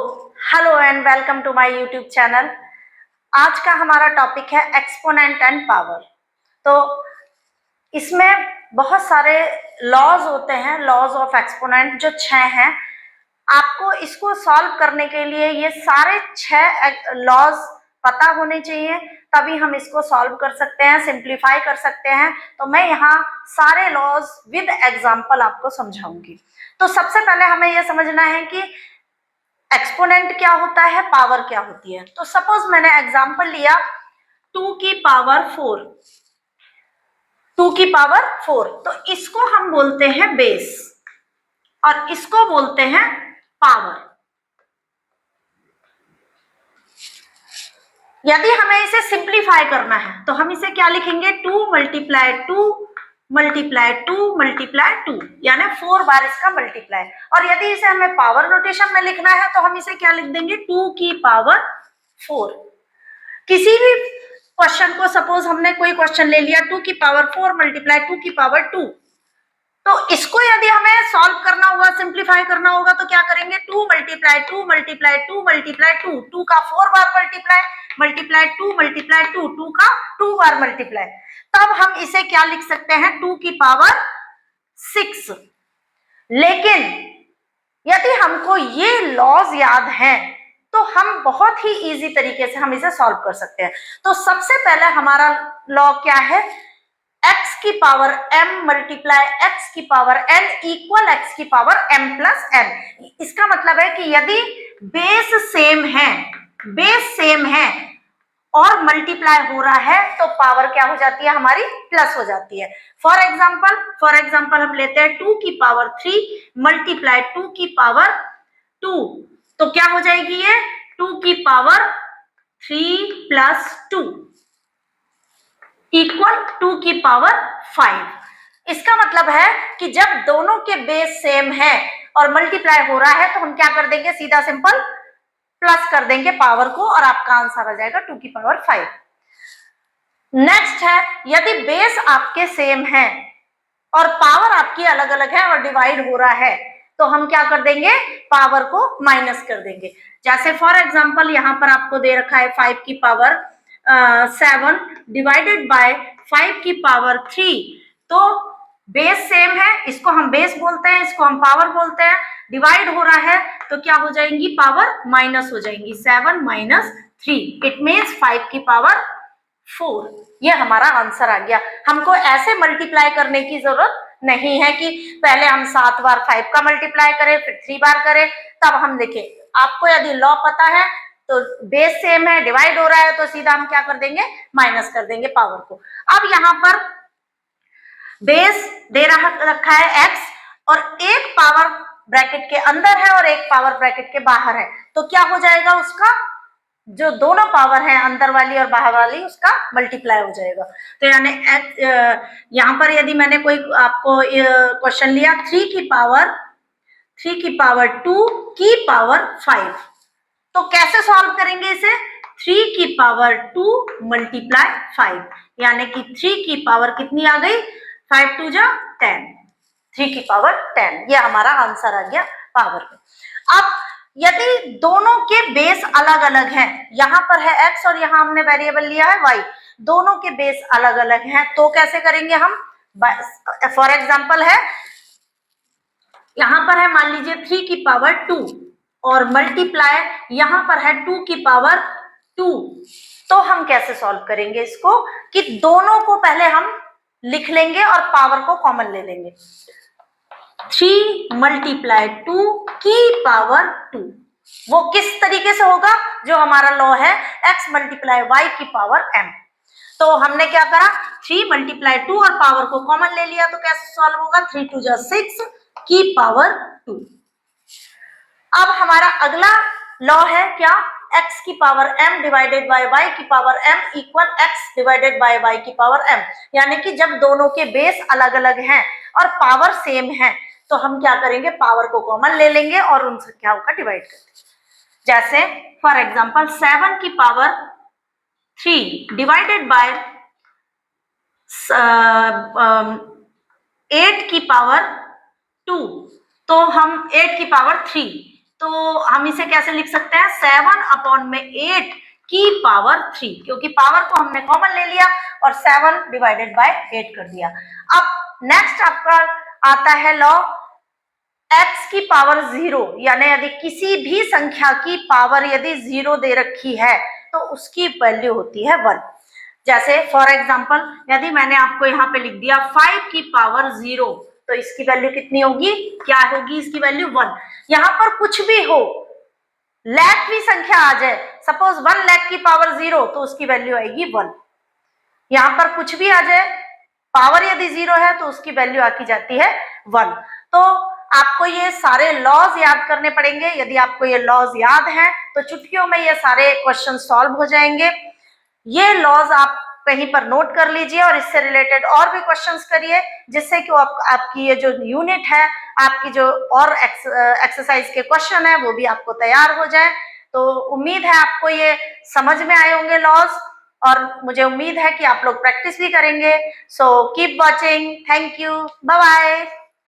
Hello and welcome to my YouTube channel. आज का हमारा टॉपिक है एक्सपोनेंट एंड पावर। तो इसमें बहुत सारे लॉज होते हैं, लॉज ऑफ एक्सपोनेंट जो 6 हैं। आपको इसको सॉल्व करने के लिए ये सारे 6 लॉज पता होने चाहिए, तभी हम इसको सॉल्व कर सकते हैं, सिंप्लीफाई कर सकते हैं। तो मैं यहाँ सारे लॉज विद एग्जांपल आपको समझाऊंगी। तो सबसे पहले हमें यह समझना है कि एक्सपोनेंट क्या होता है, पावर क्या होती है। तो सपोज मैंने एग्जांपल लिया 2 की पावर 4, 2 की पावर 4, तो इसको हम बोलते हैं बेस और इसको बोलते हैं पावर। यदि हमें इसे सिंप्लीफाई करना है तो हम इसे क्या लिखेंगे, 2 मल्टीप्लाई 2 मल्टीप्लाई 2 मल्टीप्लाई 2, यानी 4 बार इसका मल्टीप्लाई। और यदि इसे हमें पावर नोटेशन में लिखना है तो हम इसे क्या लिख देंगे, 2 की पावर 4। किसी भी क्वेश्चन को, सपोज हमने कोई क्वेश्चन ले लिया 2 की पावर 4 मल्टीप्लाई 2 की पावर 2, तो इसको यदि हमें सॉल्व करना होगा, सिंप्लीफाई करना होगा, तो क्या करेंगे, 2 मल्टीप्लाई 2 मल्टीप्लाई 2 मल्टीप्लाई 2, 2 का 4 बार मल्टीप्लाई, मल्टीप्लाई 2 मल्टीप्लाई 2, 2 का 2 बार मल्टीप्लाई। तब हम इसे क्या लिख सकते हैं, 2 की पावर 6। लेकिन यदि हमको ये लॉज याद हैं तो हम बहुत ही इजी तरीके से हम इसे सॉल्व कर सकते हैं। तो सबसे पहले हमारा लॉ क्या है, x की पावर m मल्टीप्लाई x की पावर n इक्वल x की पावर m प्लस n। इसका मतलब है कि यदि बेस सेम है, बेस सेम है और मल्टीप्लाई हो रहा है तो पावर क्या हो जाती है, हमारी प्लस हो जाती है। फॉर एग्जाम्पल हम लेते हैं 2 की पावर 3 मल्टीप्लाई 2 की पावर 2, तो क्या हो जाएगी ये 2 की पावर 3 प्लस 2 इक्वल 2 की पावर 5। इसका मतलब है कि जब दोनों के बेस सेम है और मल्टीप्लाई हो रहा है तो हम क्या कर देंगे, सीधा सिंपल प्लस कर देंगे पावर को और आपका आंसर आ जाएगा 2 की पावर 5। नेक्स्ट है, यदि बेस आपके सेम है और पावर आपकी अलग अलग है और डिवाइड हो रहा है तो हम क्या कर देंगे, पावर को माइनस कर देंगे। जैसे फॉर एग्जांपल यहां पर आपको दे रखा है 5 की पावर 7 डिवाइडेड बाय 5 की पावर 3, तो बेस सेम है, इसको हम बेस बोलते हैं, इसको हम पावर बोलते हैं। डिवाइड हो रहा है तो क्या हो जाएंगी, पावर माइनस हो जाएंगी, 7 माइनस 3, इट मीन्स 5 की पावर 4। ये हमारा आंसर आ गया। हमको ऐसे मल्टीप्लाई करने की जरूरत नहीं है कि पहले हम 7 बार 5 का मल्टीप्लाई करें फिर 3 बार करें, तब हम देखें। आपको यदि लॉ पता है तो बेस सेम है, डिवाइड हो रहा है, तो सीधा हम क्या कर देंगे, माइनस कर देंगे पावर को। अब यहाँ पर बेस दे रखा है x और एक पावर ब्रैकेट के अंदर है और एक पावर ब्रैकेट के बाहर है, तो क्या हो जाएगा, उसका जो दोनों पावर है अंदर वाली और बाहर वाली उसका मल्टीप्लाई हो जाएगा। तो यानी यहाँ पर यदि मैंने कोई आपको क्वेश्चन लिया 3 की पावर 2 की पावर 5, तो कैसे सॉल्व करेंगे इसे, 3 की पावर 2 मल्टीप्लाई 5, यानी कि 3 की पावर कितनी आ गई, 5 2 जा 10, 3 की पावर 10। ये हमारा आंसर आ गया पावर में। अब यदि दोनों के बेस अलग अलग हैं, यहां पर है x और यहां हमने वेरिएबल लिया है y, दोनों के बेस अलग अलग हैं, तो कैसे करेंगे हम। फॉर एग्जांपल है, यहां पर है मान लीजिए 3 की पावर 2 और मल्टीप्लाई यहां पर है 2 की पावर 2, तो हम कैसे सॉल्व करेंगे इसको, कि दोनों को पहले हम लिख लेंगे और पावर को कॉमन ले लेंगे। 3 मल्टीप्लाई 2 की पावर 2, वो किस तरीके से होगा, जो हमारा लॉ है x मल्टीप्लाई y की पावर m। तो हमने क्या करा, 3 मल्टीप्लाई 2 और पावर को कॉमन ले लिया, तो कैसे सॉल्व होगा, 3 2 जा 6 की पावर 2। अब हमारा अगला लॉ है क्या, x की power m divided by y की power m equal x divided by y की पावर m। यानी कि जब दोनों के बेस अलग अलग हैं और पावर सेम है तो हम क्या करेंगे, पावर को कॉमन ले लेंगे और उन संख्याओं का डिवाइड कर देंगे। जैसे फॉर एग्जांपल 7 की पावर 3 डिवाइडेड बाय 8 की पावर 2, तो हम 8 की पावर 3, तो हम इसे कैसे लिख सकते हैं 7/8 की पावर 3, क्योंकि पावर को हमने कॉमन ले लिया और 7 डिवाइडेड बाय 8 कर दिया। अब नेक्स्ट आपका आता है लॉ x की पावर 0, यानी यदि किसी भी संख्या की पावर यदि 0 दे रखी है तो उसकी वैल्यू होती है 1। जैसे फॉर एग्जांपल यदि मैंने आपको यहाँ पे लिख दिया 5 की पावर 0, तो इसकी वैल्यू कितनी होगी, क्या होगी इसकी वैल्यू 1। यहाँ पर कुछ भी हो, लाखवीं संख्या आ जाए, सपोज 1 लाख की पावर 0, तो उसकी वैल्यू आएगी 1। यहाँ पर कुछ भी आ जाए, पावर यदि 0 है तो उसकी वैल्यू आकी जाती है 1। तो आपको ये सारे लॉज याद करने पड़ेंगे। यदि आपको ये लॉज याद हैं तो चुटकियों में ये सारे क्वेश्चन सॉल्व हो जाएंगे। ये लॉज आप कहीं पर नोट कर लीजिए और इससे रिलेटेड और भी क्वेश्चंस करिए, जिससे कि आपकी ये जो यूनिट है, आपकी जो और एक्सरसाइज के क्वेश्चन है वो भी आपको तैयार हो जाए। तो उम्मीद है आपको ये समझ में आए होंगे लॉज, और मुझे उम्मीद है कि आप लोग प्रैक्टिस भी करेंगे। So keep watching, thank you, bye bye.